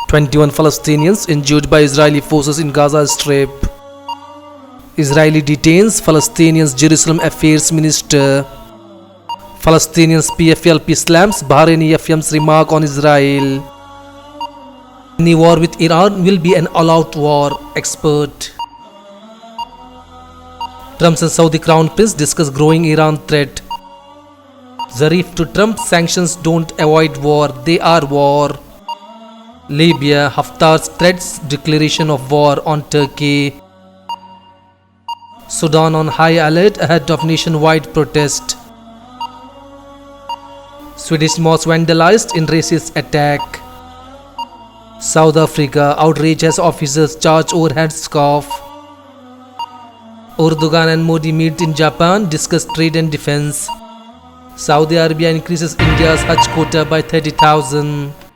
21 Palestinians injured by Israeli forces in Gaza Strip. Israeli detains Palestinians Jerusalem Affairs Minister. Palestinians PFLP slams Bahraini FM's remark on Israel. Any war with Iran will be an all-out war, expert. Trump and Saudi Crown Prince discuss growing Iran threat. Zarif to Trump, sanctions don't avoid war, they are war. Libya, Haftar's threats declaration of war on Turkey. Sudan on high alert ahead of nationwide protest. Swedish mosque vandalized in racist attack. South Africa, outrage as officers charge over headscarf. Erdogan and Modi meet in Japan, discuss trade and defense. Saudi Arabia increases India's Hajj quota by 30,000.